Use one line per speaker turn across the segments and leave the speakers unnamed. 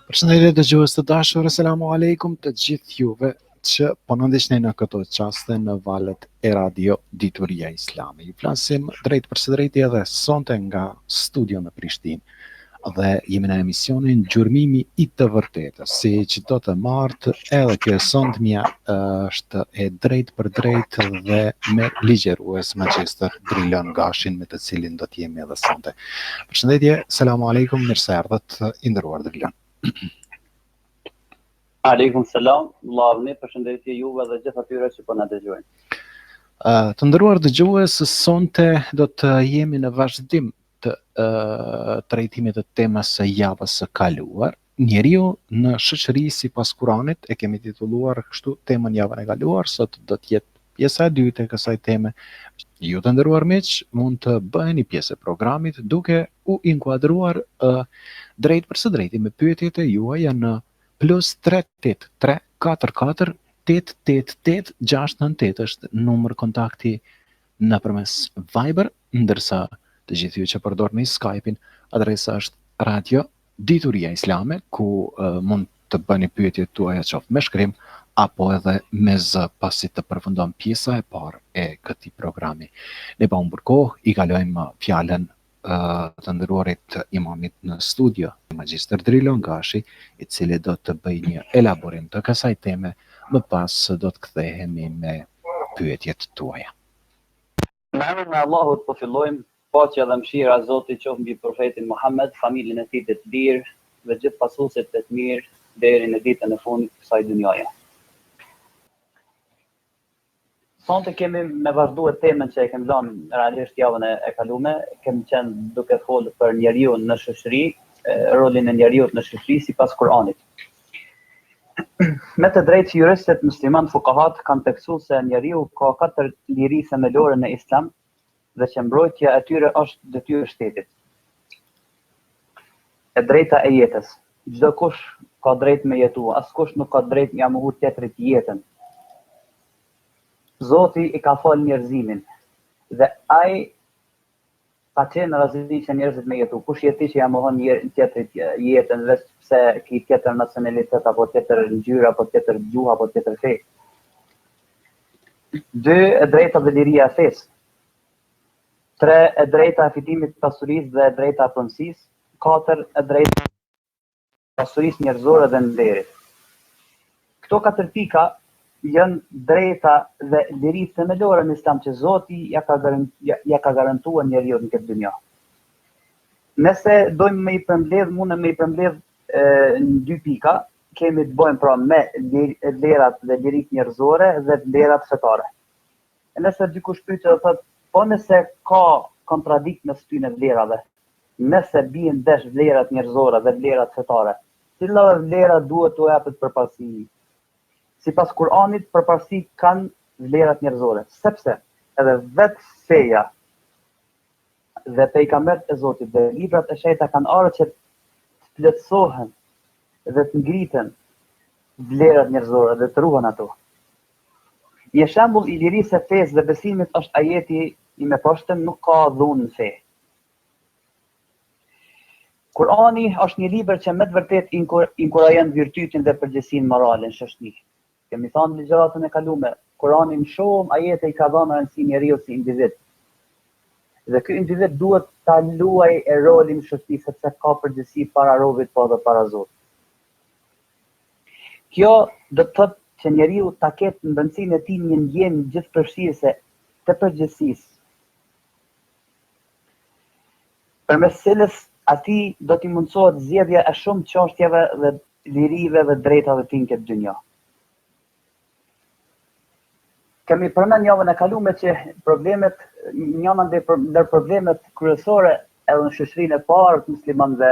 Përshëndetje dëgjues të dashur, asalamu alaikum të gjithë juve që po na ndiqni në këto çaste në valët e radio Dituria Islame. Ju flasim drejt për së drejti edhe sonte nga studio në Prishtinë dhe jemi në emisionin Gjurmimi i të vërtetës. Si që do të martë, edhe kjo sondmja është e drejt për drejt dhe me ligjerues Magjister Drilon Gashin, me të cilin do të jemi edhe sonte. Përshëndetje, selamu alaikum, mirë se erdhët, i nderuar Drilon.
Aleikum selam, vëllai, përshëndetje juve dhe gjithë atyre që po na dëgjojnë.
Të nderuar dëgjues, sonte do të jemi në vazhdim të trajtimit të temës së javës së kaluar. Njeriu në shoqëri sipas Kuranit, e kemi titulluar kështu temën javën e kaluar, sot do të jetë pjesa e dytë e kësaj teme. Ju të nderuar miq, mund të bëheni pjesë e programit duke u inkuadruar drejt për së drejti me pyetjet e juaja në +383 44 888 698 është numër kontakti nëpërmes Viber, ndërsa të gjithë ju që përdorni Skype-in, adresa është Radio Dituria Islame, ku mund të bëni pyetjet tuaja qoftë me shkrim apo edhe me zë pasi të përfundon pjesa e parë e këtij programi. Ne pa humbur kohë, i kalojmë fjalën të nderuarit imamit në studio, Magjister Drilon Gashi, i cili do të bëjë një elaborim të kësaj teme, më pas do të kthehemi me pyetjet tuaja.
Në emrin e Allahut po fillojmë, paqja dhe mëshira e Zotit qoftë mbi profetin Muhammed, familjen e tij të lirë dhe gjithë pasuesit e të mirë deri në ditën e fundit të kësaj dhunjaje. Sonte kemi me vazhduar temën që e kemi lënë realisht javën e kaluar, kemi qenë duke folur për njeriu në shoqëri, rolin e njeriu në shoqëri sipas Kuranit. Me të drejtë juristët musliman fuqahat kanë theksuar se njeriu ka 4 liri themelore në Islam dhe që mbrojtja e tyre është detyrë e shtetit. E drejta e jetës. Çdo kush ka drejtë me jetu, askush nuk ka drejtë m'ia mohu tjetrit jetën. Zoti i ka falë njerëzimin dhe ai ka qenë razini që njerëzit me jetu. Kush jeti që ja mohon tjetrit jetën veç pse ki tjetër nacionalitet apo tjetër ngjyrë apo tjetër gjuhë apo tjetër fe. 2. E drejta dhe liria e fesë. 3. E drejta e fitimit të pasurisë dhe e drejta e punësisë. 4. E drejta e pasurisë njerëzore dhe nderit. Këto 4 pika janë drejta dhe liri themelore në Islam që Zoti ja ka garantuar njeriu në këtë dynjë. Nëse dojmë me i përmbledh, mundem me i përmbledh në 2 pika, kemi të bëjmë pra me vlerat dhe lirit njerëzore dhe vlerat fetare. E nëse dikush pyetë do thotë, po nëse ka kontradikt mes këtyre vlerave, nëse bien ndesh vlerat njerëzore dhe vlerat fetare, cila vlera duhet t'u japet përparësi? Sipas Kuranit, përparësi kanë vlerat njerëzore, sepse edhe vetë feja dhe pejgambert e Zotit dhe librat e shenjta kanë ardhur që të plotësohen dhe të ngriten vlerat njerëzore dhe të ruhen ato. Një shembull i lirisë së fesë dhe besimit është ajeti i mëposhtëm, nuk ka dhunë në fe. Kurani është një libër që me të vërtet inkurajon virtytin dhe përgjegjësinë morale në shoqëri. Kemi thënë në ligjëratën e kaluar, Kurani në shumë ajete i ka dhënë rëndësi njeriu si individ. Dhe ky individ duhet ta luajë rolin në shoqëri sepse ka përgjegjësi para robit po edhe para Zotit. Kjo do të thotë që njeriu ta ketë në brendësinë e tij një ndjenjë gjithëpërfshirëse të përgjegjësisë. Përmes cilës atij do t'i mundsohet zgjedhja e shumë çështjeve dhe lirive dhe drejtave të tij në këtë dynjë. Kemi përmend javën e kaluar që problemet, njëra ndër problemet kryesore edhe në shoqërinë e parë të muslimanëve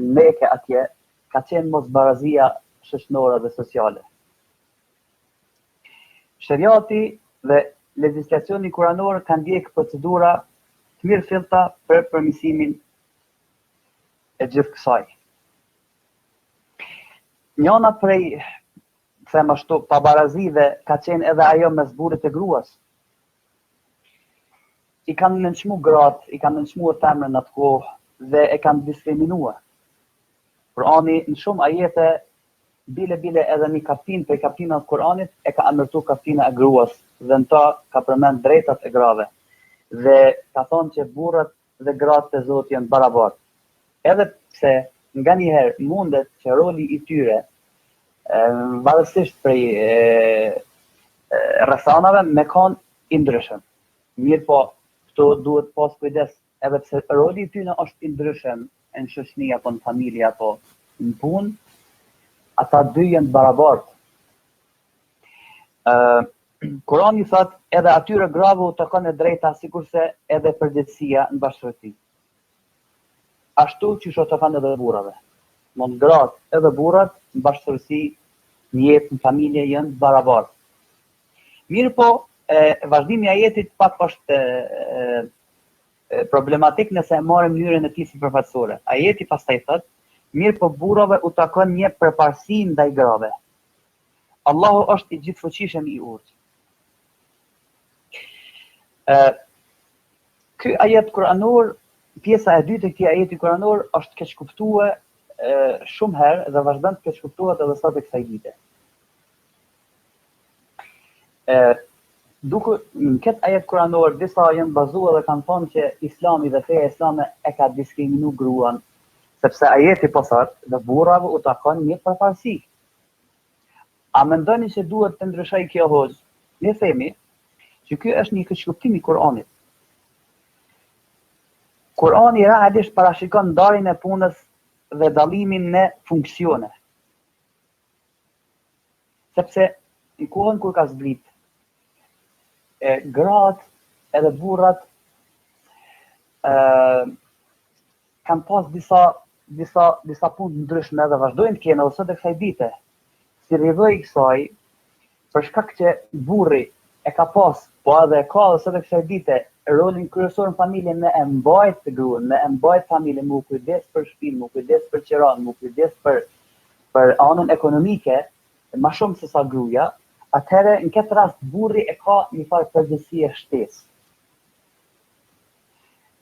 në Mekë atje ka qenë mosbarazia shoqërore dhe sociale. Shariati dhe legjislacioni kuranor kanë ndjek procedura të mirëfillta për përmirësimin e gjithë kësaj. Njëna prej them ashtu pabarazive ka qenë edhe ajo mes burrit e gruas. I kanë nënçmuar gratë, i kanë nënçmuar femrën atë kohë dhe e kanë diskriminuar. Kurani në shumë ajete bile edhe një kapitull për kapitullave të Kuranit e ka emërtuar kapitullin e gruas dhe në ta ka përmend drejtat e grave dhe ka thonë që burrat dhe gratë të Zotit janë barabartë. Edhe pse nganjëherë mundet që roli i tyre varësisht prej rrethanave me kanë i ndryshëm. Mirë po, këto duhet pas kujdes edhe pse roli i tyre është i ndryshëm në shoqëri apo në familje apo në punë, ata dy janë barabartë. Kurani thot edhe atyre grave u takon e drejta sikurse edhe përgjegjësia në bashkëti. Ashtu që u takon edhe burrave. Mund gratë edhe burrat në bashkësi në jetë në familje janë barabartë. Mirë po, vazhdimi i ajetit pak është problematik nëse e marrim mënyrën e tij sipërfaqësore. Ajeti pastaj thot, mirë po burrave u takon një përparësi ndaj grave. Allahu është i gjithfuqishëm i urtë. Ky ajet kuranor, pjesa e dytë e këtij ajeti kuranor është keq kuptuar shumë herë dhe vazhdon të keq kuptohet edhe sot e kësaj dite. Duke në këtë ajet kuranor, disa janë bazuar dhe kanë thonë që Islami dhe feja islame e ka diskriminu gruan, sepse ajeti po thotë dhe burrave u takon një përparësi. A mendoni që duhet të ndryshoj kjo hoxh? Ne themi që ky është një keqkuptim i Kuranit. Kurani realisht parashikon ndarjen e punës dhe dallimin në funksione. Sepse në kohën kur ka zbrit, gratë edhe burrat kanë pas disa punë ndryshme dhe vazhdojnë të kenë edhe sot e kësaj dite. Si rrjedhoi i kësaj, për shkak që burri e ka pas, po edhe ka edhe sot e kësaj dite, rolin kryesor në familje me e mbajt të gruan, me e mbajt familjen, me u kujdes për shtëpinë, me u kujdes për qiran, me u kujdes për anën ekonomike, më shumë se sa gruaja, atëherë në këtë rast burri e ka një farë përgjegjësie shtesë.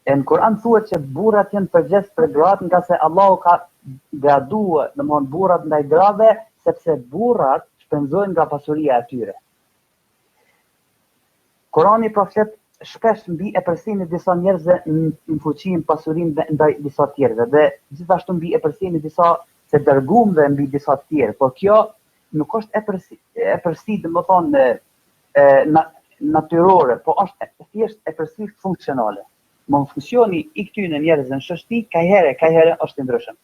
Në Kur'an thuhet që burrat janë përgjegjës për gratë nga se Allahu ka graduar, domthonë burrat ndaj grave, sepse burrat shpenzojnë nga pasuria e tyre. Kurani profet shpesh mbi epërsinë e disa njerëzve në fuqinë, pasurinë ndaj disa tjerëve dhe gjithashtu mbi epërsinë e disa të dërguarve mbi disa të tjerë, por kjo nuk është epërsi, domethënë natyrore, po është thjesht epërsi funksionale. Më funksioni i këtyre njerëzve në shoqëri kajhere është i ndryshëm.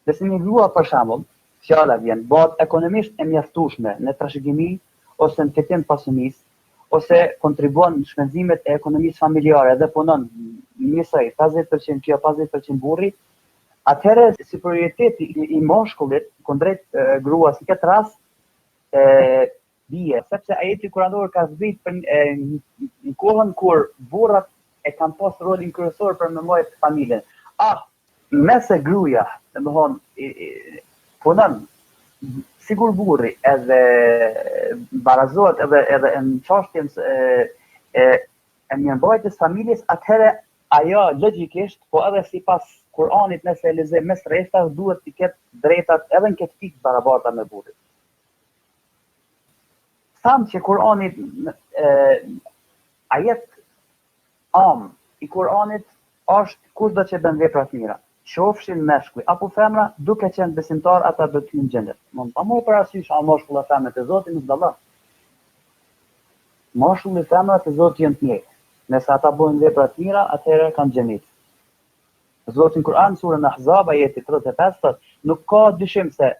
Nëse një grua për shembull, fjala vjen, bëhet ekonomisht e mjaftueshme në trashëgimi ose në fitim pasunisë, ose kontribuon në shpenzimet e ekonomisë familjare dhe punon njësoj 50% kjo 50% burri, atëherë si prioriteti i mashkullit kundrejt gruas në këtë rast bie, sepse ajeti kuranor ka zbrit në kohën kur burrat e kanë pas rolin kryesor për me mbajt familjen. Nëse gruaja, domethënë punon sigur burri edhe barazohet edhe në çështjen e mirëmbajtjes familjes, atëherë ajo logjikisht, po edhe sipas Kuranit nëse e lexoj mes rrethave duhet të ketë drejtat edhe në këtë pikë barabarta me burrin. Thamë që Kurani ajet i Kuranit është kushdo që bën vepra të mira, qofshin meshkuj apo femra, duke qenë besimtar ata do të hyjnë në xhenet. Mund ta marrë parasysh a mashkull apo femra të Zotit nuk dallon. Mashkulli dhe femra të Zotit janë të njëjtë. Nëse ata bëjnë vepra të mira, atëherë kanë xhenet. Zoti në Kur'an surën Ahzab ajeti 35 thotë, nuk ka dyshim se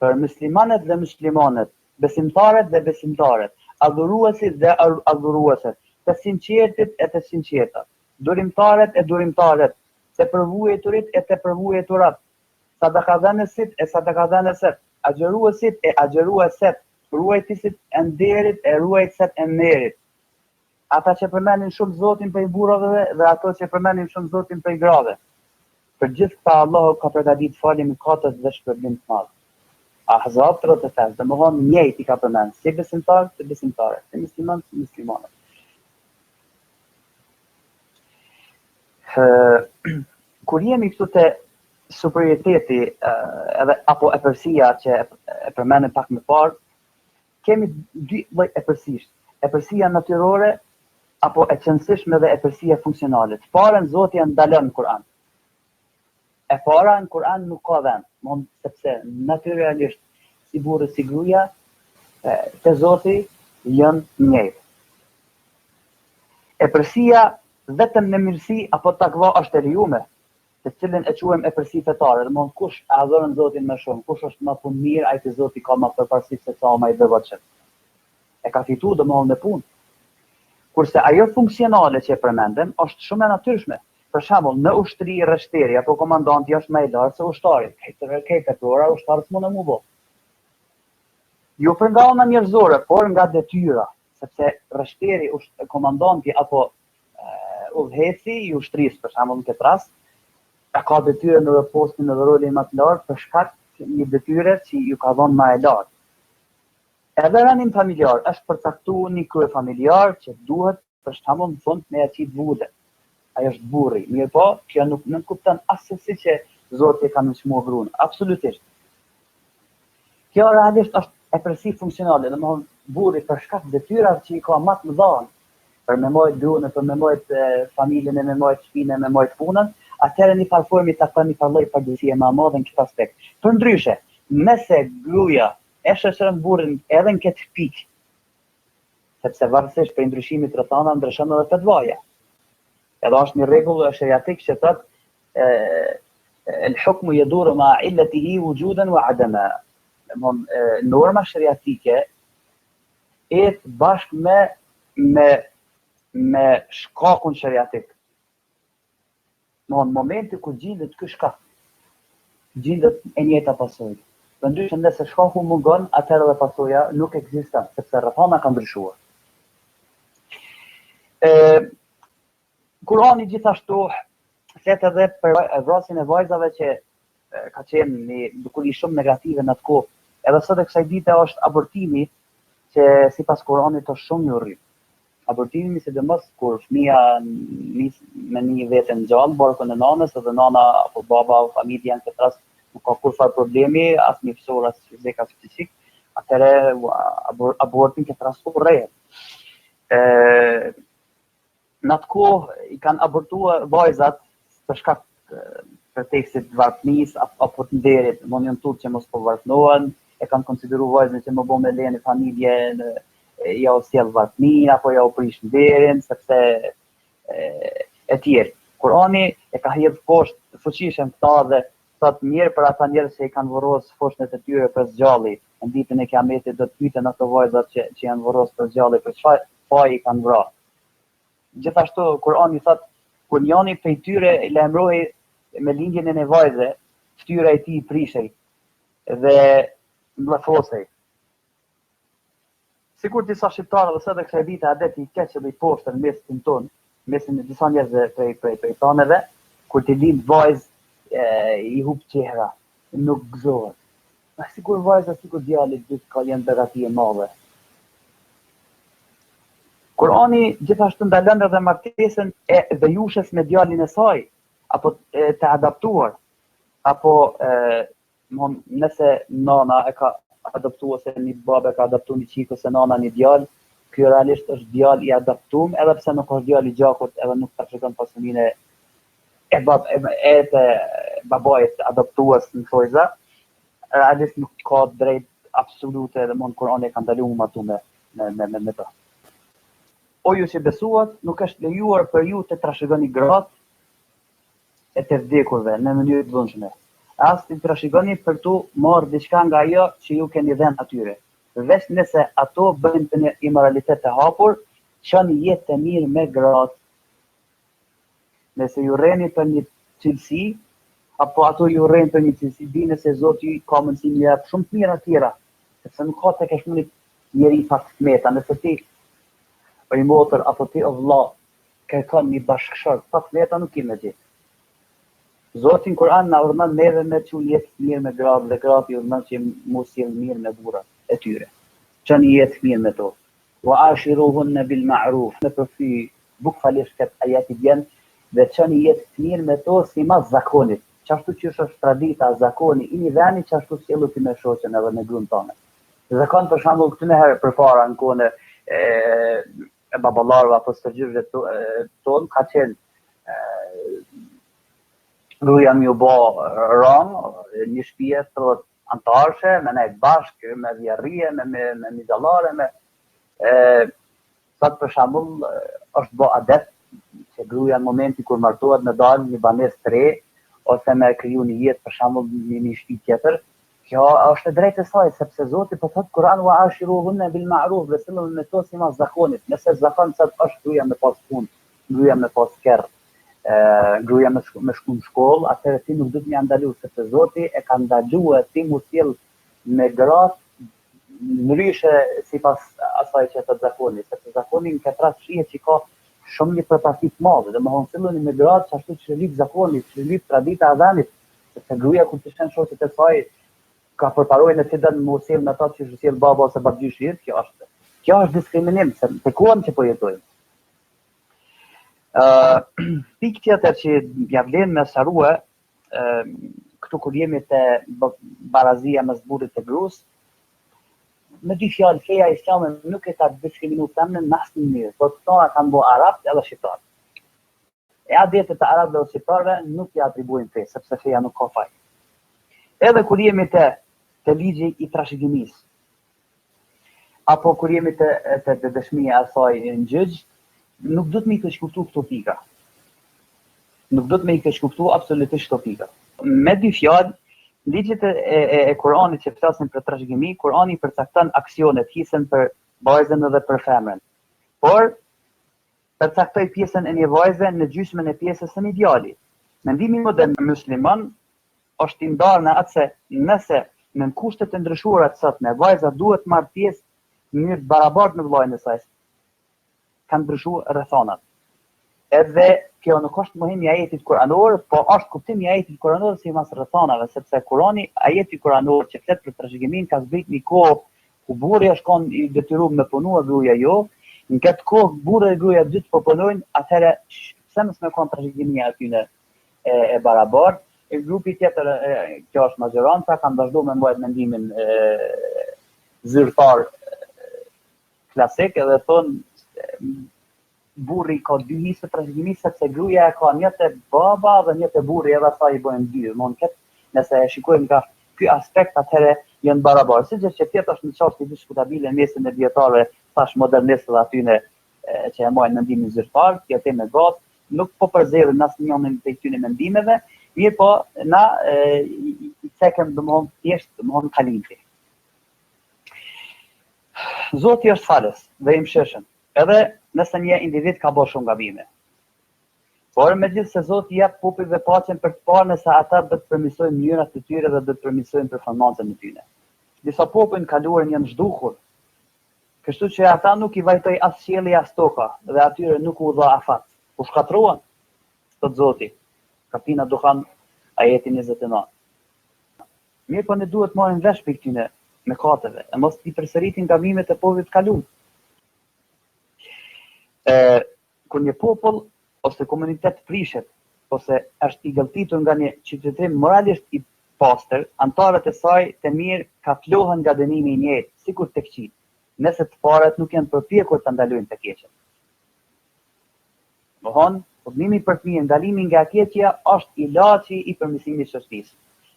për muslimanët dhe muslimanet, besimtarët dhe besimtarët, adhuruesit dhe adhurueset, të sinqertit e të sinqertat, durimtarët e durimtarët, të përvujeturit e të përvujeturat, sadakadhënësit e sadakadhënëset, agjëruesit e agjërueset, ruajtësit e nderit e ruajtëset e nderit. Ata që përmendin shumë Zotin prej burrave dhe ato që përmendin shumë Zotin prej grave. Për gjithë këta Allahu ka përgatitur falje mëkatet dhe shpërblim të madh. Ahzab 35, domethënë njëjtë i ka përmendur, si besimtar të besimtarët, si musliman të muslimanët. Kur jemi këtu te superioriteti edhe apo epërsia që e përmendëm pak më parë, kemi dy lloj epërsish. Epërsia natyrore apo e qëndësishme dhe epërsia funksionale. Të parën Zoti ja ndalon në Kur'an. E para në Kur'an nuk ka vend, sepse natyrisht si burri si gruaja te Zoti janë njëjtë. Epërsia vetëm në mirësi apo takva është e lejuar, të cilën e quajmë epërsi fetare, domthonë kush e adhuron Zotin më shumë, kush është më punë mirë, ai te Zoti ka më përparësi se sa më i devotshëm. E ka fituar domthonë në punë. Kurse ajo funksionale që e përmendëm është shumë e natyrshme. Për shembull, në ushtri rreshteri apo komandanti është më i lartë se ushtari. Këtë teprora ushtarët s'mund të bë. Jo për nga ona njerëzore, por nga detyra, sepse rreshteri, komandanti apo udhëheci i ushtrisë, për shembull në këtë rast, ka detyrën në postin në rolin më të lartë për shkak të një detyre që ju ka dhënë më e lartë. Edhe ranim familjar është përcaktuar një krye familjar që duhet për shembull në fund me aqit vute. Ai është burri. Mirë po, kjo nuk kupton asesi që Zoti ka nënçmuar gruan. Absolutisht. Kjo realisht është epërsi funksionale, domethënë burri për shkak të detyrave që i ka më të mëdha për me mojt gruan, për me mojt familjen, me mojt shtëpinë, me mojt punën, atëherë një farë formi takon një farë lloj padrejtie më e madhe në këtë aspekt. Përndryshe, nëse gruaja e shoqëron burrin edhe në këtë pikë, sepse varësisht për ndryshimin rrethana ndryshon edhe fatvaja. Edhe është një rregull shariatik që thotë el-hukmu yaduru ma illatihi wujudan wa adama. Norma shariatike e bashkë me shkakun shariatik. Në momenti ku gjendet ky shkak, gjendet e njëjta pasojë. Përndryshe nëse shkaku mungon, atëherë edhe pasoja nuk ekziston, sepse rrethana ka ndryshuar. Kurani gjithashtu flet edhe për vrasjen e vajzave që ka qenë një dukuri shumë negative në atë kohë. Edhe sot e kësaj dite është abortimi, që sipas Kuranit është shumë i urrëtë. Abortimi sidomos kur fëmia nis me një veten gjallë, barkun e nanës, edhe nana apo baba apo familja në këtë rast nuk ka kurrë problemi, as një fësor, as fizik, as psikik, atëherë abortin këtë rast urrëhet. Në atë kohë i kanë abortuar vajzat për shkak pretekstit të varfënisë apo të nderit, janë tutë që mos po varfënohen, e kanë konsideruar vajzën që më bën me lejen e familjen, ja u sjell varfënin apo ja u prish nderin, sepse e tjerë. Kurani e ka hedhur poshtë fuqishëm këta dhe thotë mirë për ata njerëz që i kanë vorrosur foshnet e tyre për zgjalli. Në ditën e Kiametit do të pyeten ato vajzat që janë vorrosur për zgjalli, për çfarë faji kanë vrarë. Gjithashtu Kurani thotë kur njëri prej tyre i lajmëroi me lindjen e një vajze, fytyra e tij prishej dhe mblafosej. Sikur disa shqiptarë dhe sot e kësaj dite adet i keq edhe i poshtë në mesin tonë, mesin e disa njerëzve prej toneve, kur ti lind vajzë i hub çehra, nuk gëzohet. Sikur vajza, sikur djali dy ka janë begati e madhe. Kurani gjithashtu ndalon edhe martesën e vejushes me djalin e saj, apo të adaptuar, apo nëse nana e ka adaptuar ose një babë ka adaptuar një çik ose nana një djalë, ky realisht është djalë i adaptuar, edhe pse nuk është djalë i gjakut, edhe nuk trashëgon pasurinë e babait adaptues në thojza, realisht nuk ka drejt absolute dhe mund Kurani ka ndaluar atu me ta. O ju që besuat, nuk është lejuar për ju të trashëgoni gratë e të vdekurve në mënyrë të dhunshme. As të trashëgoni për tu marrë diçka nga ajo që ju keni dhënë atyre. Veç nëse ato bëjnë të një imoralitet të hapur, çoni jetë të mirë me gratë. Nëse ju rreni për një cilësi, apo ato ju rrenë për një cilësi, dini se Zoti ka mundësi më jap shumë të mira tjera, sepse nuk ka tek ashtu një njeri fatmeta, nëse ti për i motër apo ti o vëlla kërkon një bashkëshort, fatmeta nuk i me gjithë. Zoti në Kur'an na urdhëron neve me çu jetë mirë me gratë dhe gratë i urdhëron që mos jeni mirë me burrat e tyre. Çani jetë mirë me to. Wa ashiruhunna bil ma'ruf. Në përfy bukfalisht këtë ajeti vjen dhe çani jetë mirë me to sipas zakonit. qashtu që është tradita, zakoni i një veni, qashtu sjellë ti me shoqen edhe me gruan tonë. Zakon për shembull këtu herë përpara në kohën e baballarëve apo stërgjyrëve tonë ka qenë gruaja më u bë rang një shtëpi 30 antarëshe, me nejtë bashkë, me vjerrije, me midallare, sot për shembull është bë adet që gruaja në momenti kur martohet me dalë një banesë të re ose me kriju një jetë për shembull një shtëpi tjetër. Kjo është e drejtë e saj, sepse Zoti po thotë Kur'an wa ashiruhunna bil ma'ruf, dhe sillën me to sipas zakonit. Nëse zakon sot është gruaja me pas punë, gruaja me pas kerr, gruaja me shku në shkollë, atëherë ti nuk do të më ndalu, sepse Zoti e ka ndaluar ti mu sjell me gratë ndryshe sipas asaj që të zakoni, sepse zakoni në këtë rast shihet që ka shumë një përparësi të madhe, domethënë silleni me gratë ashtu që lyp zakoni, që lyp tradita e vendit, sepse gruaja kur të shën shoqet e saj ka përparojnë në cilën më sjell me ata që sjell baba ose babgjyshi, kjo është diskriminim, se të kohën që po jetojmë. Pikë tjetër që ja vlen me sharue, këtu kur jemi te barazia mes burrit e gruas, me dy fjalë feja islame nuk e ka diskriminuar femnën në asnjë mënyrë, por këto kanë bërë arabët edhe shqiptarët. E adetet të arabëve dhe shqiptarëve nuk i atribuojnë fe, sepse feja nuk ka faj. Edhe kur jemi te ligji i trashëgimisë, apo kur jemi te dëshmia e saj në gjyq, nuk do të më i keqkuptu këto pika. Nuk do të më i keqkuptu absolutisht këto pika. Me dy fjalë, ligjet e Kuranit që flasin për trashëgimi, Kurani përcakton aksionet, hisën për vajzën edhe për femrën. Por përcaktoi pjesën e një vajze në gjysmën e pjesës së një djali. Mendimi modern musliman është i ndarë në atë se nëse në kushtet të ndryshuara të sotme vajza duhet marrë pjesë në mënyrë barabartë në vllajën e saj, kanë ndryshuar rrethonat. Edhe kjo nuk është mohimi i ajetit kuranor, po është kuptimi i ajetit kuranor sipas rrethonave, sepse Kurani, ajeti kuranor që flet për trashëgimin ka zbrit një kohë ku burri është kon i detyruar me punuar, gruaja jo. Në këtë kohë burri dhe gruaja dy po punojnë, atëherë pse mos me kon trashëgimia aty e barabartë. E grupi tjetër, kjo është majoranca, kanë vazhduar me mbajt mendimin zyrtar klasik, edhe thonë burri ka dy hisë trashëgimisë, sepse gruaja ka një te baba dhe një te burri, edhe ata i bëjnë dy. Nëse e shikojmë nga ky aspekt, atëherë janë barabartë. Siç që tjetër është një çështje diskutabile mesin e dietarëve, thash modernistëve atyne që e marrin mendimin zyrtar, kjo temë gat, nuk po përzerrin asnjënin prej këtyre mendimeve, mirë po na i cekëm domthon thjesht domthon kalimti. Zoti është falës dhe i mëshirshëm, edhe nëse një individ ka bërë shumë gabime. Por megjithëse Zoti jep popujve paqen për të parë nëse ata do të përmirësojnë mënyrat e tyre dhe do të përmirësojnë performancën e tyre. Disa popull kaluar janë zhdukur, kështu që ata nuk i vajtoi as qielli as toka dhe atyre nuk u dha afat. U shkatruan, thot Zoti. Kapina Duhan, ajeti 29. Mirë po ne duhet marrim vesh për këtyne mëkateve, e mos i përsëritin gabimet e popullit të kaluar. Kur një popull ose komunitet prishet, ose është i gëlltitur nga një qytetim moralisht i pastër, antarët e saj të mirë kaplohen nga dënimi i njëjtë, sikur të këqij, nëse të parët nuk janë përpjekur të ndalojnë të keqen. Domthon, dënimi për të mirë, ndalimi nga keqja është ilaçi i përmirësimit të shoqërisë.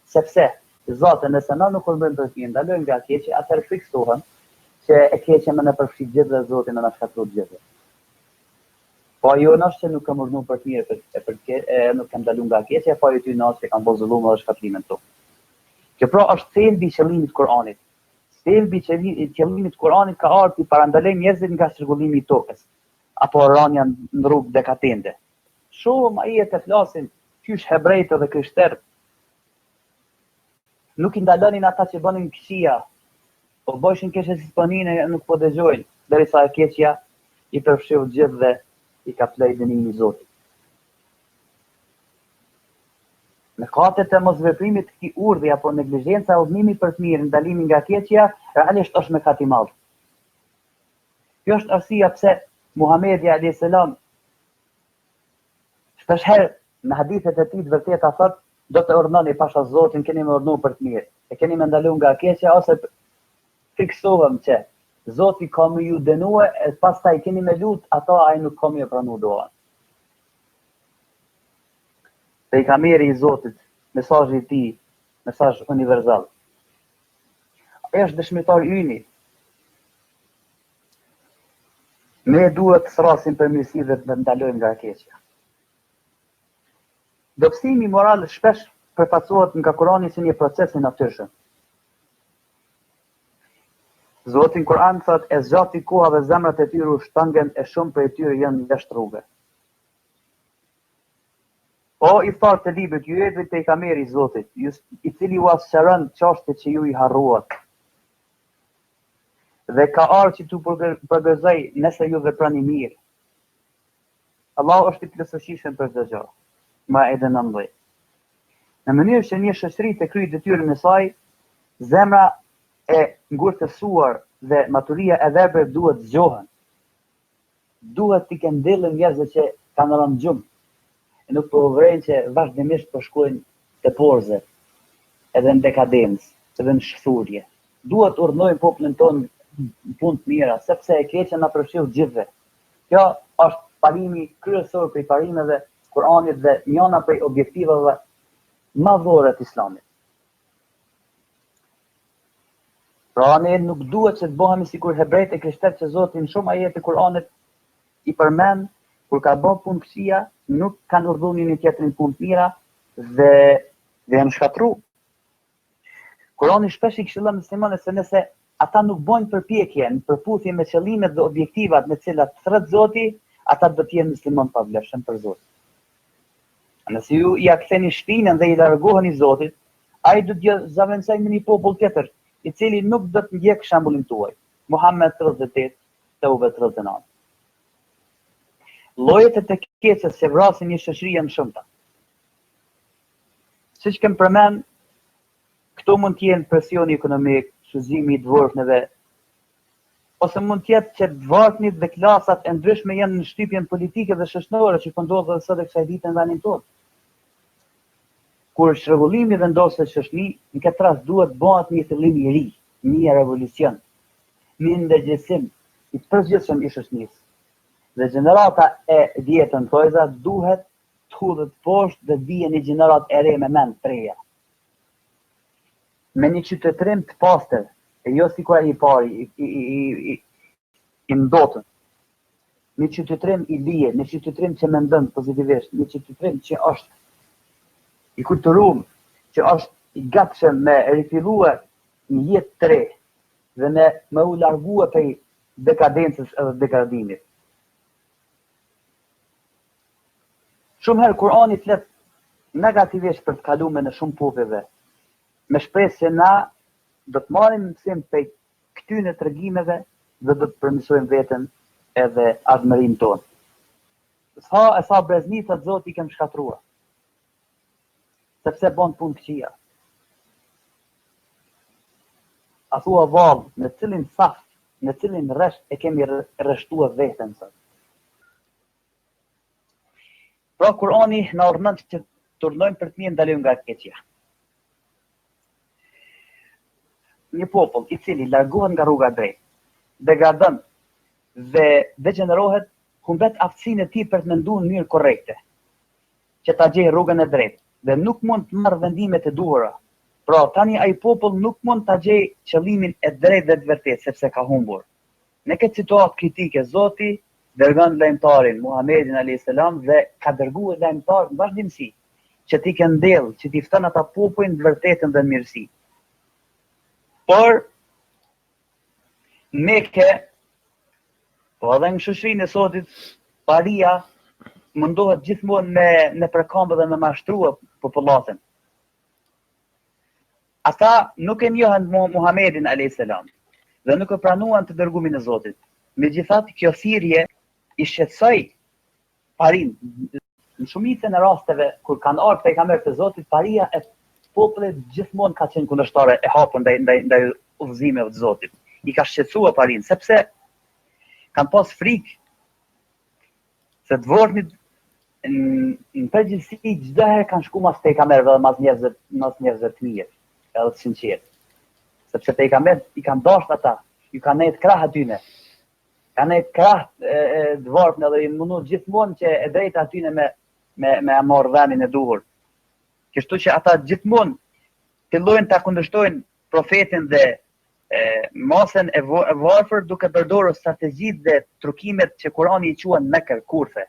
Sepse Zoti nëse na nuk bëjmë për të mirë, ndalojmë nga keqja, atëherë fiksohen që e keqja më në përfshit gjithë dhe Zoti në na shkatërron gjithë. Po ajo nëse që nuk kam urdhëruar për të mirë, nuk kam ndaluar nga keqja, po ajo ty nëse që kanë bërë zullum edhe shkatlimin tonë. Kjo pra është thelbi i qëllimit të Kuranit. Thelbi i qëllimit të Kuranit ka ardhur të parandalojë njerëzit nga shtrëngullimi i tokës, apo rënia në rrugë dekadente. Shumë ai të flasin qysh hebrejtë dhe krishterët. Nuk i ndalonin ata që bënin këqija, po bëshin keqe si spanine, nuk po dëgjojnë, derisa e keqja i përfshiu gjithë dhe i ka plej dënimi i Zotit. Mëkatet e mosveprimit të këtij urdhri apo neglizhenca e udhënimit për të mirë, ndalimi nga keqja, realisht është mëkat i madh. Kjo është arsyeja pse Muhamedi alayhis salam shpeshherë në hadithet e tij të vërteta thotë do të urdhënoni pasha Zotin, keni më urdhënuar për të mirë. E keni më ndaluar nga keqja ose fiksohem që Zoti ka më ju dënue, e pastaj keni me lut, ato ai nuk ka më ju pranu doan. Pejgamberi i Zotit, mesazhi i tij, mesazh universal. Është dëshmitar yni. Ne duhet të thrasim për mirësi dhe të ndalojmë nga keqja. Dobësimi moral shpesh përfacohet nga Kurani si një proces i natyrshëm. Zoti në Kur'an thot, e zgjati koha dhe zemrat e tyre u shtangen e shumë prej tyre janë jashtë rrugë. O i tharë të librit, ju jepit pejgamberi i Zotit, i cili u asqëron çështjet që ju i harruat. Dhe ka ardhur që tu përgëzoj nëse ju veprani mirë. Allah është i plotësishëm për çdo gjë. Maide 19. Në mënyrë që një shoqëri të kryejë detyrën e saj, zemra e ngurtësuar dhe maturia e verbeve duhet zgjohen. Duhet t'i këndellën njerëzve që kanë rënë gjumë. E nuk po vren që vazhdimisht po shkojnë te porze, edhe në dekadencë, edhe në shkthurje. Duhet urdhnojnë popullin tonë në punë të mira, sepse e keqja na përfshill gjithve. Kjo është parimi kryesor prej parimeve Kuranit dhe njëna prej objektivave madhore të Islamit. Pra ne nuk duhet që të bëhemi sikur hebrejt e krishterët që Zoti në shumë ajete të Kuranit i përmend kur ka bërë punë të këqija, nuk kanë urdhëruar një tjetrin punë të mira dhe janë shkatruar. Kurani shpesh i këshillon muslimanët se nëse ata nuk bojnë përpjekje në përputhje me qëllimet dhe objektivat me të cilat thret Zoti, ata do të jenë musliman pa vlefshëm për Zotin. Nëse ju ja ktheni shpinën dhe i largoheni Zotit, ai do të zaventësoj me një popull tjetër, i cili nuk do të ndjek shembullin tuaj. Muhammed 38, Teube 39. Llojet e të keqes që vrasin një shoqëri janë shumëta. Siç kem përmend, këto mund të jenë presioni ekonomik, shuzimi i dëvorshmeve, ose mund të jetë që dëvornit dhe klasat e ndryshme janë në shtypjen politike dhe shoqërore që ndodh edhe sot e kësaj dite në vendin tonë. Kur shregullimi vendos shoqëri, në këtë rast duhet bëhet një fillim i ri, një revolucion, një ndërgjegjësim i përgjithshëm i shoqërisë. Dhe gjenerata e vjetën thojza duhet të hudhet poshtë dhe vijë një gjenerat e re me mend treja. Me një qytetërim të pastër, e jo si kur ai i pari, i ndotën. Një qytetërim i lije, një qytetërim që mendon pozitivisht, një qytetërim që është i kulturuar, që është i gatshëm me rifilluar një jetë të re dhe me u largue prej dekadencës edhe degradimit. Shumë herë Kurani flet negativisht për të kaluar në shumë popujve, me shpresë që na do të marrim mësim prej këtyre tregimeve dhe do të përmirësojmë veten edhe admërimin tonë. Sa brezni të Zoti i kem shkatruar, sepse bën punë të këqija. A thua vallë, në cilin saft, në cilin rresht e kemi rreshtuar veten sot. Pra Kurani na urdhnon që të urdhnojmë për të mirë ndalojmë nga keqja. Një popull i cili largohet nga rruga e drejtë, degradon dhe degenerohet, humbet aftësinë e tij për të menduar në mënyrë korrekte, që ta gjejë rrugën e drejtë dhe nuk mund të marrë vendimet e duhura. Pra tani ai popull nuk mund ta gjejë qëllimin e drejtë dhe të vërtetë sepse ka humbur. Në këtë situatë kritike Zoti dërgon lajmtarin Muhamedit a.s. dhe ka dërguar lajmtar në vazhdimsi që t'i këndell, që t'i fton ata popullin të vërtetën dhe mirësi. Por Mekë, po edhe në shoqërinë e sotit, paria mundohet gjithmonë me përkëmbë dhe me mashtrua popullatën. Ata nuk e njohën Muhamedit a.s. dhe nuk e pranuan të dërgumin e Zotit. Megjithatë, kjo thirrje i shqetësoi parin. Në shumicën e rasteve kur kanë ardhur pejgamberët e Zotit, paria e popullit gjithmonë ka qenë kundërshtare e hapur ndaj udhëzimeve të Zotit. I ka shqetësuar parin, sepse kanë pas frikë se dëvornit në përgjithësi çdo herë kanë shku mas pejgamberëve dhe mas njerëzve të mirë, edhe të sinqertë. Sepse pejgamberët i kanë dashur ata, ju kanë nejtë krah atyne. Kanë nejtë krah dëvarpën edhe i mundu gjithmonë që e drejta atyne me marrë vendin e duhur. Kështu që ata gjithmonë fillojnë ta kundërshtojnë profetin dhe masën e varfër duke përdorur strategjitë dhe trukimet që Kurani i quajnë mekër, kurthe.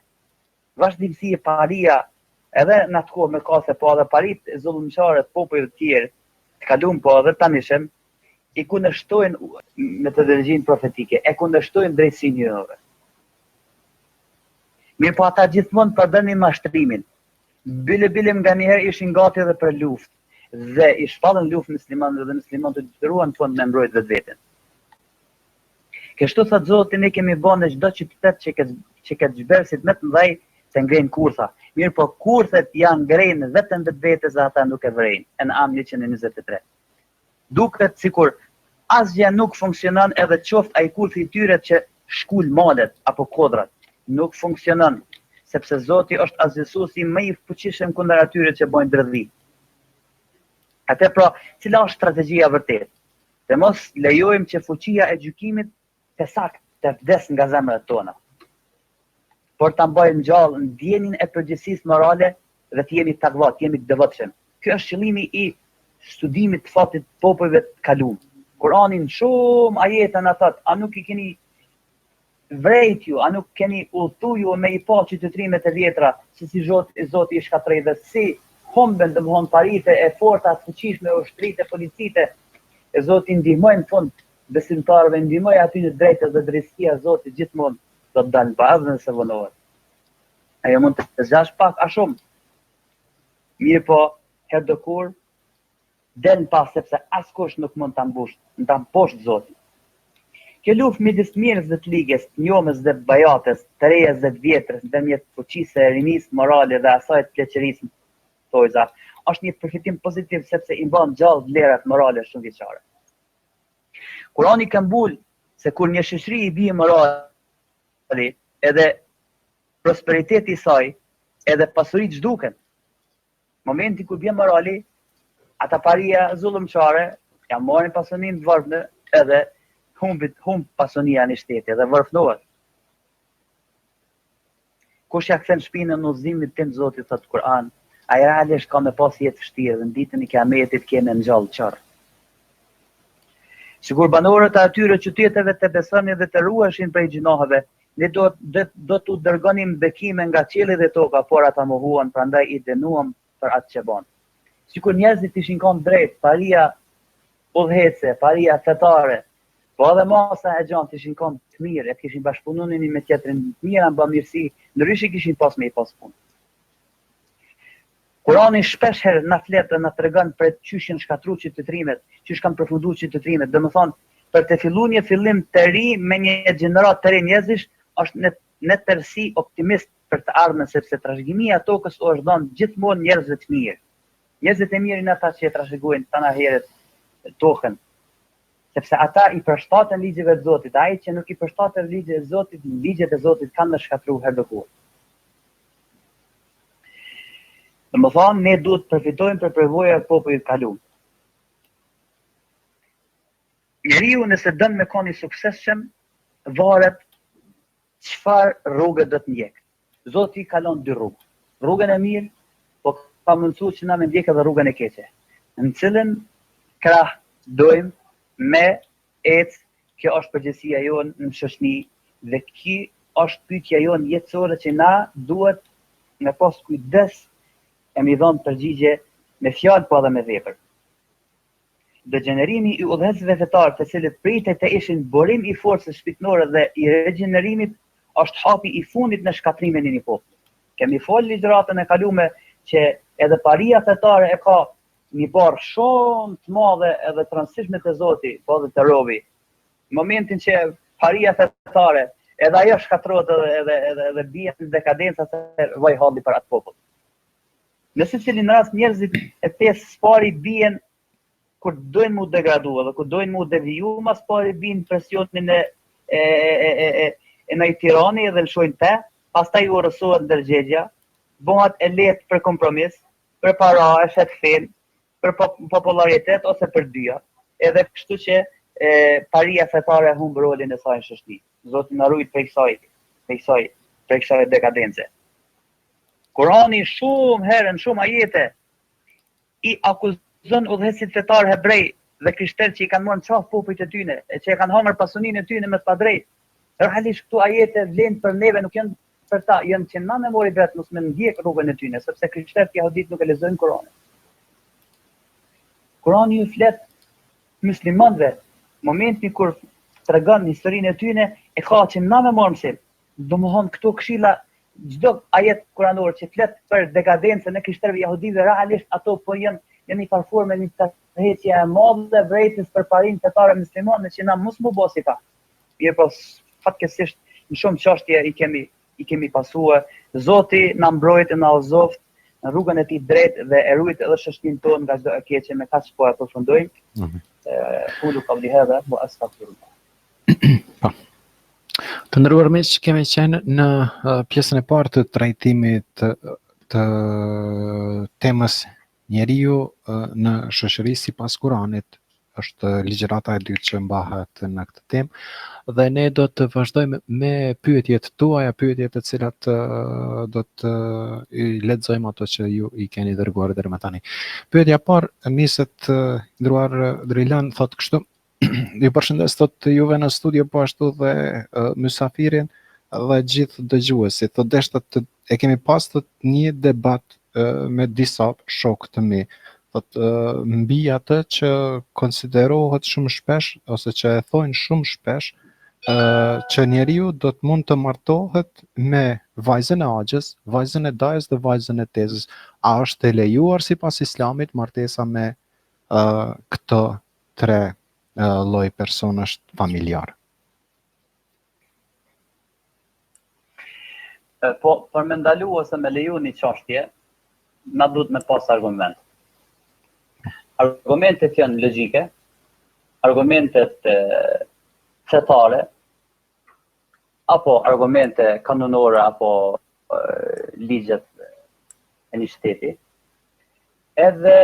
Vazhdimsi e paria, edhe në atë kohë me kase, po edhe parit e zullumqare të popujve të tjerë, të kalum po edhe tanishëm, i kundërshtojnë metodologjinë profetike, e kundërshtojnë drejtsinë jove. Mirë po ata gjithmonë përdornin mashtrimin. Bile nga njëherë ishin gati edhe për luftë dhe i shpallën luftë muslimanëve dhe muslimanët u detyruan në fund me mbrojtë vetveten. Kështu thot Zoti, ne kemi bën në çdo qytet që ka xhbersit më të mëdhej të ngrenë kurtha. Mirë po kurthet janë ngrenë vetëm vetvetes dhe ata nuk e vrejnë. En'am 123. Duket sikur asgjë nuk funksionon edhe qoftë ai kurthi i tyre që shkul malet apo kodrat. Nuk funksionon, sepse Zoti është azhësuesi më i fuqishëm kundër atyre që bojnë dredhi. Atë pra, cila është strategjia vërtet? Dhe mos lejojmë që fuqia e gjykimit të sakt të vdes nga zemrat tona. Por ta mbajmë gjallë ndjenin e përgjegjësisë morale dhe të jemi takvat, të jemi të devotshëm. Ky është qëllimi i studimit të fatit të popujve të kaluar. Kur'anin shumë ajete në thot, a nuk i keni vrejt ju, a nuk keni udhëtu ju me i pa qytetrimet e vjetra, se si Zoti i shkatërrej dhe si humben domthon paritë e forta të fuqishme ushtritë e policite, e Zoti ndihmojnë në fund besimtarëve, ndihmoj aty në drejtë dhe drejtësia e Zotit gjithmonë do të dalë pa edhe nëse vonohet. Ajo mund të zgjash pak a shumë. Mirë po, herë do kur den pas sepse askush nuk mund ta mbush, ta mposht Zoti. Kjo luftë midis mirës dhe të ligës, të njomës dhe bajates, të rejes dhe të vjetrës, ndërmjet fuqisë e rinisë morale dhe asaj të pleqërisë tojza, është një përfitim pozitiv sepse i mban gjallë vlerat morale shumë vjeçare. Kurani ka mbul se kur një shoqëri i bie morali, edhe prosperiteti i saj, edhe pasuritë zhduken. Momenti kur bie morali, ata paria zullumçare ja marrin pasurinë të varfnë edhe humb pasunia në shteti dhe vërfnohet. Kush ja kthen shpinën në udhëzimin tim Zotit thot Kur'an, ai realisht ka me pas jetë vështirë dhe në ditën e Kiametit keme ngjall qarr. Sigur banorët e atyre qyteteve të besoni dhe të ruheshin prej gjinohave, ne do t'u dërgonim bekime nga qielli dhe toka, por ata mohuan, prandaj i dënuam për atë që bën. Sikur njerëzit ishin kanë drejt, paria udhëhece, paria fetare, po edhe masa e gjantë ishin kanë të mirë, e kishin bashkëpunuar një me tjetrin të mirë, në bamirësi, ndryshe kishin pas me i pas punë. Kurani shpesh herë na flet dhe na tregon për çyshin shkatruar qytetrimet, çysh kanë përfunduar qytetrimet, domethënë për të filluar një fillim të ri me një gjenerat të ri njerëzish është në tërësi optimist për të ardhmen, sepse trashëgimia e tokës u është dhënë gjithmonë njerëzve të mirë. Njerëzit e mirë ata që trashëgojnë tana herët tokën, sepse ata i përshtaten ligjeve të Zotit, ai që nuk i përshtatet ligjet e Zotit kanë të shkatruar herë do kur. Domethënë ne duhet të përfitojmë për përvojat e popullit të kaluar. Njeriu nëse dën me qenë i suksesshëm, varet çfarë rrugë do të ndjek. Zoti ka lënë dy rrugë. Rrugën e mirë, po ka mundsuar që na me ndjek edhe rrugën e keqe. Në cilën krah dojmë me ec, kjo është përgjegjësia jonë në shoqëni dhe kjo është pyetja jonë jetësore që na duhet me pas kujdes e mi dhënë përgjigje me fjalë po edhe me vepër. Degenerimi i udhëhecësve fetar, të cilët pritet të ishin burim i forcës shpirtërore dhe i regjenerimit, është hapi i fundit në shkatrimin e një populli. Kemi folë ligjëratën e kalume që edhe paria fetare e ka një barë shumë të madhe edhe të rëndësishme të Zoti, po edhe të robi. Në momentin që paria fetare, edhe ajo shkatrohet edhe bie në dekadencë se vaj halli për atë popull. Në secilin rast njerëzit e pesë spari bien kur dojnë mu degradu dhe kur dojnë mu deviju, mas pari bin presionin e në i tirani dhe lëshojnë te, pastaj u rësohet ndërgjegja, bëhat e lehtë për kompromis, për para, e shet fen, për popularitet ose për dyja. Edhe kështu që paria fetare humb rolin e saj në shoqëri. Zoti na ruaj prej kësaj dekadence. Kurani shumë herë në shumë ajete i akuzon udhëheqësit fetar hebrej dhe krishterë që i kanë marrë në qafë popujt e tyne, e që e kanë hamër pasuninë e tyne me të padrejtë. Realisht këtu ajete vlen për neve, nuk janë për ta, janë që na me mori vetë mos me ndjek rrugën e tyne, sepse krishterët jahudit nuk e lexojnë Kur'anin. Kurani ju flet muslimanëve, momenti kur tregon historinë e tyne, e ka që na me marrë mësim. Domthon këto këshilla, çdo ajet kuranor që flet për dekadencën e krishterëve jahudive, realisht ato po janë një farforme një tërheqje e madhe vrejtës për parinë fetare muslimane që na mos mu bosi pa. Mirë po fatkeqësisht në shumë çështje i kemi pasua. Zoti na mbrojt e na uzoft në rrugën e tij drejt dhe e ruajt edhe shoqërinë tonë nga çdo e keqe me kaq po e përfundojmë. Qulu qawli hadha wa astaghfirullah.
Të nderuar miq, kemi qenë në pjesën e parë të trajtimit të temës njeriu në shoqëri sipas Kuranit. Është ligjërata e dytë që mbahet në këtë temë dhe ne do të vazhdojmë me pyetjet tuaja, pyetje të cilat do të i lexojmë ato që ju i keni dërguar deri më tani. Pyetja e parë niset ndruar Drilan thotë kështu: ju përshëndes, thotë juve në studio, po ashtu dhe mysafirin dhe gjithë dëgjuesit. Thotë deshta e kemi pas një debat me disa shokë të mi. Thotë mbi atë që konsiderohet shumë shpesh ose që e thojnë shumë shpesh që njeriu do të mund të martohet me vajzën e axhës, vajzën e dajës dhe vajzën e tezës. A është e lejuar sipas Islamit martesa me këto tre lloj personash familjar?
Po, për me ndalu ose me leju një çështje, na duhet me pas argument. Argumentet janë logjike, argumentet fetare, apo argumente kanonore, apo ligjet e një shteti, edhe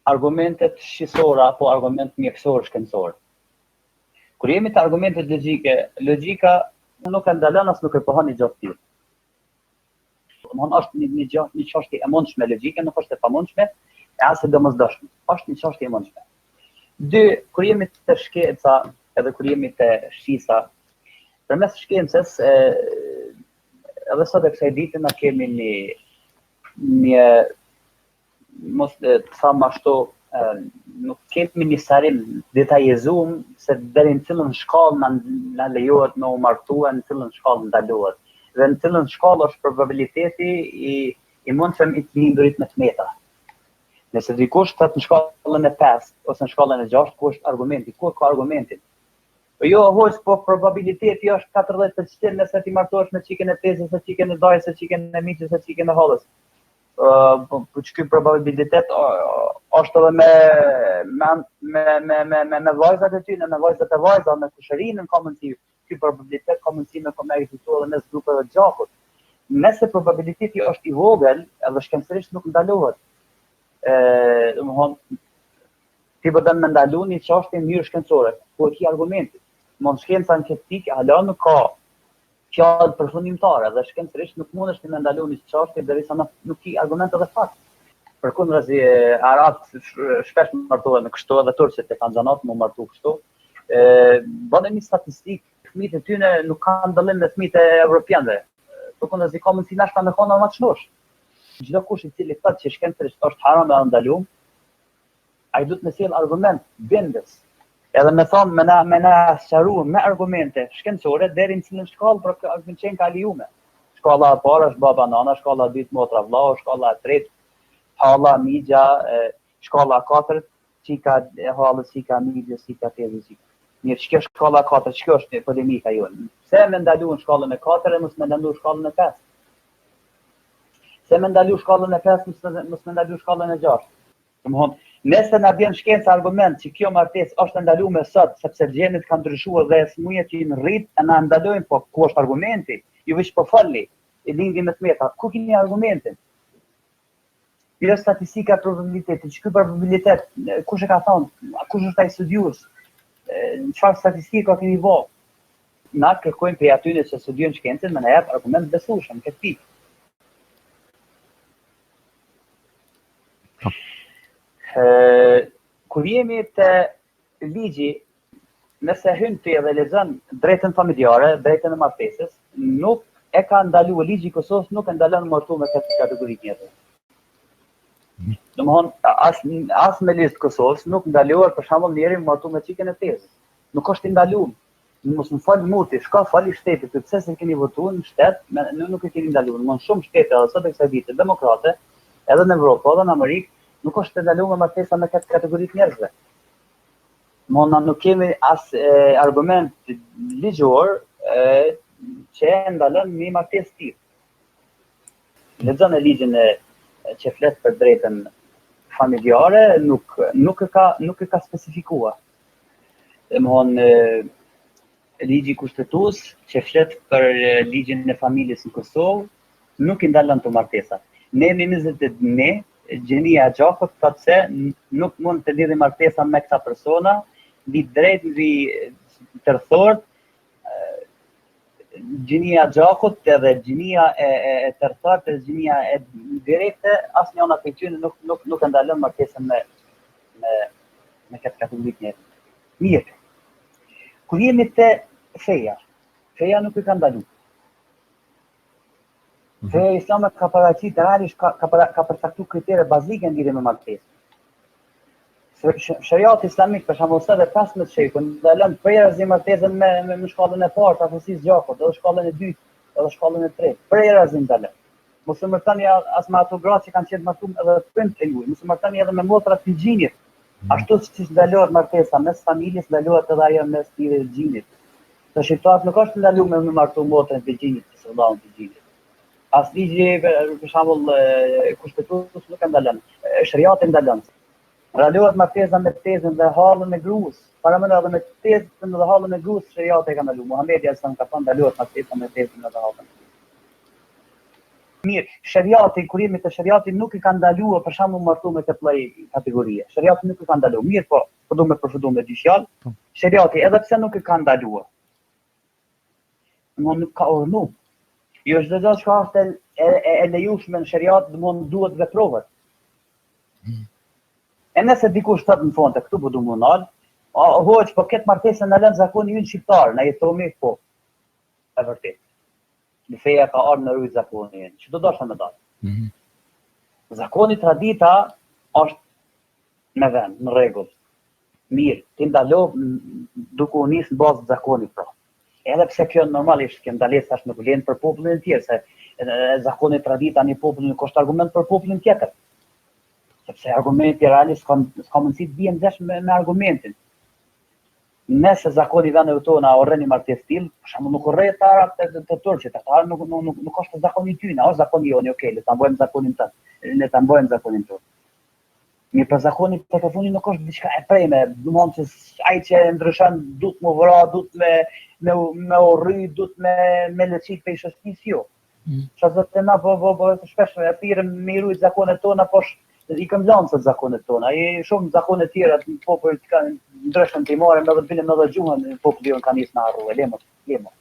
argumentet shqisore, apo argument mjekësor shkencor. Kur jemi të argumentet logjike, logjika nuk e ndalon as nuk e pohon një gjatë tillë. Është një çështje e mundshme logjike, nuk është e pamundshme, e as e domosdoshme. Është një çështje e mundshme. Dy, kur jemi të shkenca, edhe kur jemi të shqisa, përmes shkencës, edhe sot e kësaj dite na kemi një mos të tham ashtu, nuk kemi një sarim detajizuar se deri në cilën shkallë na lejohet me u martua, në cilën shkallë ndalohet. Dhe në cilën shkallë është probabiliteti i mundshëm i të lindurit me tmeta. Nëse dikush thot në shkallën e 5 ose në shkallën e 6, ku është argumenti? Ku ka argumentin? Po jo, hoq, po probabiliteti është 40% nëse ti martohesh me çikën e tezës, se çikën e dajës, se çikën e miqës, se çikën e hallës. Po ky probabilitet është edhe me vajzat e tyre, me vajzat e vajza, me kushërinën ka mundësi. Ky probabilitet ka mundësi me ekzistuar edhe mes grupeve të gjakut. Nëse probabiliteti është i vogël, edhe shkencërisht nuk ndalohet. Ti po dënë me ndalu një çështje në mënyrë shkencore, ku e ki argumentit. Mund shkenca në ketike, hala nuk ka fjalë përfundimtare, dhe shkencërisht nuk mundesh ti me ndalu një çështje derisa nuk ki argumente dhe fakt. Përkundrazi, arabët shpesh martohen në kështu, edhe turqet e kanë zanat më martu kështu. Bënë një statistikë, fëmijët e tyre nuk kanë dallim me fëmijët e evropianëve. Përkundrazi ka mundësi nashka me kono më të shnosh. Çdo kush i cili thotë që shkencërisht është haram e ndaluar, ai duhet të sjell argument bindës. Edhe me thonë me na sqaruar me argumente shkencore deri në cilën shkallë për të qenë ka lejuar. Shkalla e parë është baba nana, shkalla e dytë motra vllau, shkalla e tretë halla migja, shkalla e katërt çika e hallës, çika migja, çika tezë, çika. Mirë, çka shkalla e katërt, çka është polemika jonë? Pse më ndaluan shkallën e 4 e mos më ndaluan shkallën e 5? Se me ndalu shkallën e 5, mos me ndalu shkallën e 6. Domthon, nëse na bën shkenca argument që kjo martesë është ndaluar sot, sepse gjendet kanë ndryshuar dhe smujet që në rrit e na ndalojnë, po ku është argumenti? Ju veç po folni. lindje me smeta. Ku keni argumentin? Jo statistika e probabilitetit. Ky probabilitet, kush e ka thonë? Kush është ai studiues? Çfarë statistike ka keni vë? Na kërkojmë prej atyre që studiojnë shkencën me na jap argument besueshëm këtë pikë. Kur jemi te ligji, nëse hyn ti dhe lexon drejtën familjare, drejtën e martesës, nuk e ka ndaluar ligji i Kosovës, nuk e ndalon martu me këtë kategori tjetër. Domthon as me listë Kosovës nuk ndalohet për shembull njëri martu me çikën e tezës. Nuk është i ndaluar. Mos më fal muti, shka fali shtetit, pse se keni votuar në shtet, nuk e keni ndaluar. Në shumë shtete edhe sot e kësaj dite demokrate, edhe në Evropë, edhe në Amerikë, nuk është të ndaluar martesa me këtë kategori të njerëzve. Mona nuk kemi as argument ligjor që e ndalon një martesë tillë. Lexon e ligjin që flet për drejtën familjare, nuk e ka specifikuar. Domthon ligji kushtetues që flet për ligjin e familjes në Kosovë nuk i ndalon të martesa. Ne me 22 gjenia e gjakut thotë se nuk mund të lidhë martesa me këta persona, mbi drejt mbi tërthort, gjenia e gjakut edhe gjenia e tërthort edhe gjenia e direkte, asnjëna prej tyre nuk e ndalon martesën me këtë kategori tjetër. Mirë. Kur jemi te feja nuk i ka ndaluar. Feja islame ka paraqitur realisht ka përcaktuar kritere bazike lidhje me martesën. Shariati islamik për shembull sa dhe 15 shekun ndalon përjashtë martesën me shkallën e parë të afërsisë gjakut, edhe shkallën e dytë, edhe shkallën e tretë. Përjashtë ndalon. Mos e martani as me ato gratë që kanë qenë martuar edhe prindët e juaj, mos e martani edhe me motrat e gjinit. Ashtu siç ndalohet martesa mes familjes, ndalohet edhe ajo mes tire të gjinit. Të shqiptarët nuk është ndaluar me martu motrën e gjinit, se vëllaun e gjinit. As ligji për shembull kushtetues nuk e ndalon. Shariati ndalon. Ndalohet martesa me tezën dhe hallën e gruas. Para më edhe me tezën dhe hallën e gruas shariati e ka ndaluar. Muhamedi sallallahu ka thënë ndalohet martesa me tezën dhe hallën. Mirë, shariati, kurimi të shariati nuk i ka ndaluar për shembull martu me këtë lloj kategorie. Shariati nuk i ka ndaluar. Mirë, po do me përfundu me dy fjalë. Shariati edhe pse nuk i ka ndaluar, nuk ka urnu. Jo çdo gjë që është e lejueshme në shariat, domthonë duhet veprohet. E nëse dikush thotë në fund këtu po du më nal, hoq, po këtë martesën në lënë zakoni ynë shqiptar, na jetomi po. E vërtet. Në feja ka ardhur në rrugë zakoni ynë. Çdo dashna me dalë. Zakoni tradita është me vend, në rregull. Mirë, ti ndalo duke u nisë në bazë të zakonit pra. Edhe pse kjo normalisht kjo ndalesë tash nuk vlen për popullin e tjerë, se zakoni tradita në popullin nuk është argument për popullin tjetër. Sepse argumenti realisht s'ka mundësi të bien ndesh me argumentin. Nëse zakoni vendeve tona urren një martesë tillë, për shembull nuk urren të turqit, ata nuk është zakoni i tyre, është zakoni joni, okay, le ta bëjmë zakonin tonë. Le ta bëjmë zakonin tonë. Mirë, për zakoni për të fundit nuk është diçka e preme, domthonë se ai që ndryshon duhet më vra, duhet me urry, duhet me leçit për shoqërisë jo. Çfarë të na po shpesh e pirëm me rujt zakonet tona, po i kam lanë sot zakonet tona. Ai shumë zakone të tjera të popullit kanë ndryshëm të marrën edhe bilen edhe gjuhën populli jon kanë nisë në harru, lemo.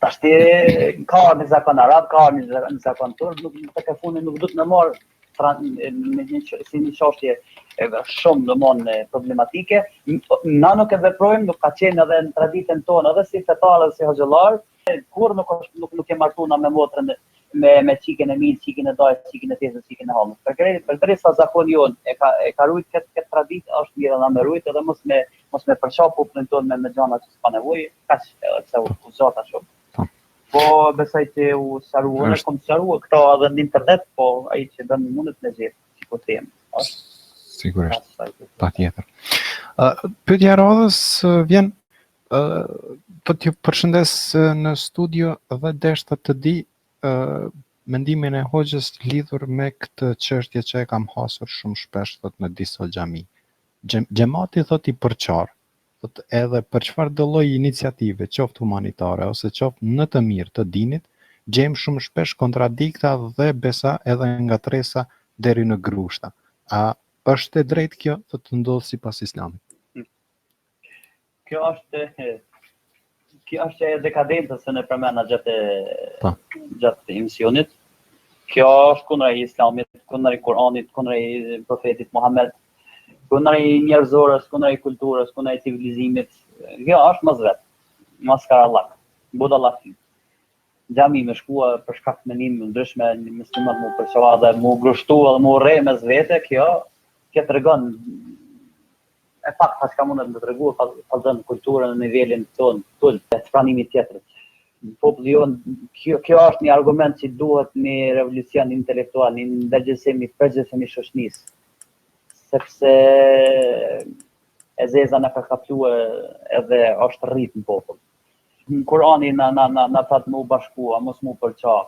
Tashti ka një zakon arab, ka një zakon turk, nuk të ka fundit nuk do të më marr si një çështje shumë domthonë problematike. Na nuk e veprojmë, nuk ka qenë edhe në traditën tonë, edhe si fetar edhe si hoxhallar, kur nuk e martuna me motrën me çikën e mirë, çikën e dajt, çikën e tezës, çikën e hallës. Përderisa zakoni jon e ka rujt këtë traditë, është mirë na me rujt edhe mos me përçap popullin tonë me gjëra që s'ka nevojë, kaq se u zota shumë. Po besoj që u sqaruan, kom sqaruar këto edhe në internet, po ai që don mundet me gjetë, si po them.
Sigurisht. Patjetër. Pyetja e radhës vjen do t'ju përshëndes në studio dhe deshta të di mendimin e hoxhës lidhur me këtë çështje që e kam hasur shumë shpesh thot në disa xhami. Xhamati thot i përqar, thotë edhe për çfarë do lloj iniciative, qoftë humanitare ose qoftë në të mirë të dinit, gjejmë shumë shpesh kontradikta dhe besa edhe ngatresa deri në grushta. A është e drejtë kjo të ndodhë sipas Islamit?
Kjo është e dekadentës se ne përmena gjatë emisionit. Kjo është kundër Islamit, kundër Kuranit, kundër profetit Muhammed, kundër njerëzorës, kundër kulturës, kundër civilizimit. Kjo është mos vetë, mos karallak, budallak. Gjami me shkua për shkak të menimeve ndryshme, muslimanët mu përçova dhe mu grushtu edhe mu rre mes vete, kjo tregon e fakta që ka mundet me tregu kallzon kulturën në nivelin ton, të pranimit tjetrit. Populli jonë, kjo është një argument që duhet një revolucion intelektual, një ndërgjegjësim i përgjithshëm i shoqërisë. Sepse e zeza na ka kapluar edhe është rrit në popull. Në Kurani na thatë mu bashkua, mos mu përqa,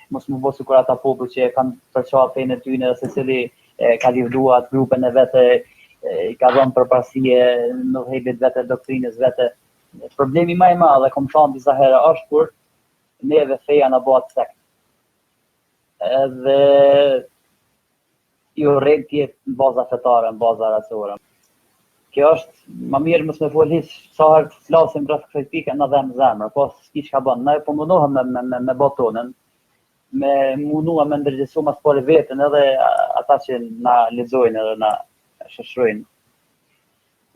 mos mu bosu kur ata popull që kanë përqa fejnë e tyne dhe se cili ka livdua atë grupën e vete, i ka dhënë përparësie në dhejbit vete, doktrinës vete. Problemi më i madh, kom thënë disa herë, është kur neve feja na bëhet sekt. Edhe jo rreth tjetë në baza fetare, në baza racore. Kjo është më mirë mos me fol hiç sa herë të flasim rreth kësaj pike na dhem zemra, po s'ki çka bën. Ne po mundohem me botonën, me munduam me ndërgjegjësu mas pore veten edhe ata që na lexojnë edhe na shoqërojnë.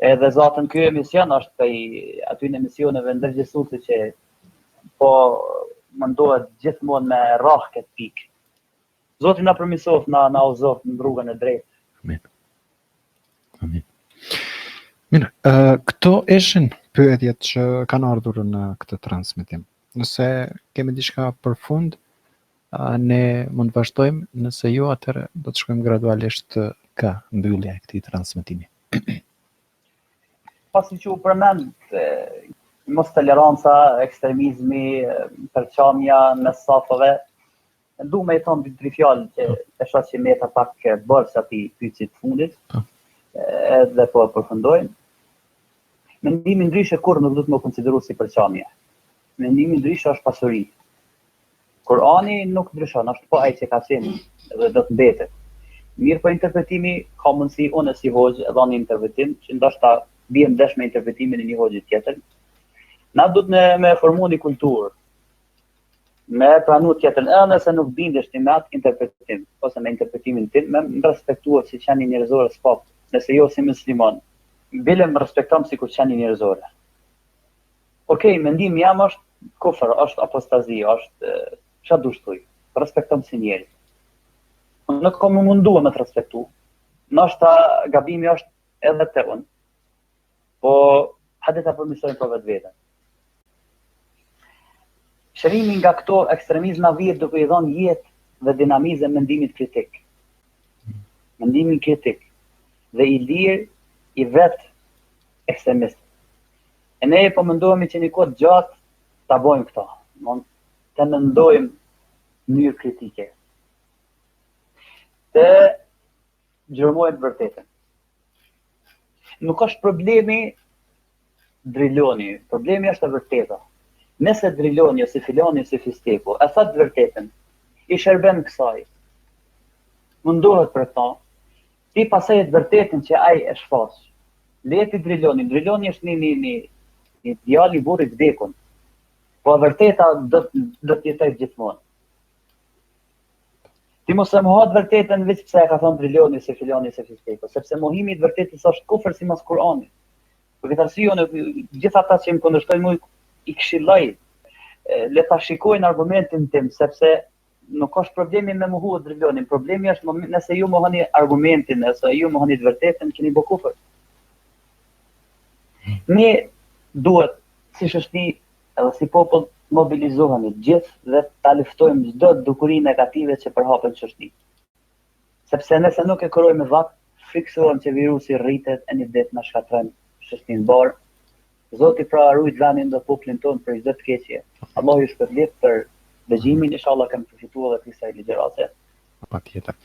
Edhe zatën ky emision është prej aty në emisioneve ndërgjegjësuese që po mundohet gjithmonë me rrah këtë pikë. Zoti na përmirësoft, na udhëzoft në rrugën e drejtë.
Amin. Amin. Mirë, këto ishin pyetjet që kanë ardhur në këtë transmetim. Nëse kemi diçka për fund, ne mund të vazhdojmë, nëse jo, atëherë do të shkojmë gradualisht ka mbyllja e këtij transmetimi.
Pasi që u përmend mos toleranca, ekstremizmi, përçamja mes safave, du me i thonë dy tri fjalë që e shoh që meta pak bërës ati pyetjet fundit, edhe po përfundojmë. Mendimi ndryshe kur nuk do të më konsideru si përçamje. Mendimi ndryshe është pasuri. Kurani nuk ndryshon, është po ai që ka qenë dhe do të mbetet. Mirë po interpretimi ka mundësi unë si hoxh edhe një interpretim që ndoshta bie ndesh me interpretimin e një hoxhi tjetër. Na duhet me formu një kulturë, me pranu tjetër, edhe nëse nuk bindesh ti me atë interpretim, ose me interpretimin tim, me respektuar si qeni njerëzore s'pap, nëse jo si musliman. Bile më respektom si kur qeni njerëzore. Okej, mendimi jam është kufër, është apostazi, është ç'a dush thuj, respektom si njerëz. Nuk kam munduar me të respektu. Ndoshta gabimi është edhe te unë. Po hajde ta përmirësojmë për vetveten. Shërimi nga këto ekstremizma vjet duke i dhënë jetë dhe dinamizëm mendimit kritik. Mendimin kritik dhe i lirë i vetë ekstremist. E ne po mendohemi që një kohë gjatë ta bojmë këto. Të mendojmë në mënyrë kritike. Të gjërmojmë vërtetën. Nuk është problemi driloni, problemi është e vërteta. Nëse driloni ose filoni ose fisteku, e thot vërtetën, i shërben kësaj, mundohet për ta, ti pasaj të vërtetën që ai e shfaq. Leti driloni është një djalë i burrit vdekun, po vërteta do të jetojë gjithmonë. Ti mos e mohohet vërtetën veç pse e ka thënë driloni se filoni se fisteku, sepse mohimi i vërtetës është kufër sipas Kuranit. Për këtë arsye unë gjithë ata që më kundërshtojnë mua i këshilloj le ta shikojnë argumentin tim, sepse nuk është problemi me mohu drilonin, problemi është nëse ju mohoni argumentin, nëse ju mohoni të vërtetën, keni bë kufër. Ne duhet si shoqëri edhe si popull mobilizohemi gjithë dhe ta luftojmë çdo dukuri negative që përhapen shoqëri. Sepse nëse nuk e kurojmë me vakt, friksohem që virusi rritet e një ditë na shkatron shoqërinë barë. Zoti pra ruajt vendin dhe popullin tonë për çdo të keqje. Allahu ju shpërblet për dëgjimin, inshallah kam përfituar edhe kësaj ligjërate.
Patjetër.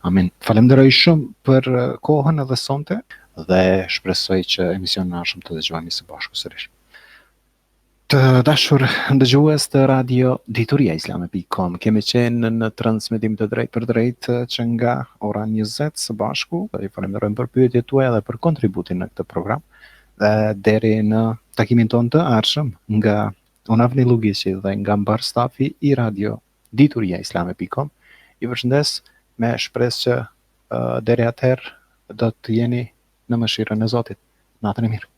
Amin. Falenderoj shumë për kohën edhe sonte. dhe shpresoj që emisionin e ardhshëm të dëgjojmë së bashku sërish. Të dashur dëgjues të radio dituriaislame.com, kemi qenë në transmetim të drejt për drejt që nga ora 20 së bashku. Ju falenderojmë për pyetjet tuaja dhe për kontributin në këtë program. Dhe deri në takimin tonë të ardhshëm nga Unavni Lugici dhe nga mbar stafi i radio dituriaislame.com, ju përshëndes me shpresë që deri atëherë do të jeni në mëshirën e Zotit. Natën e mirë.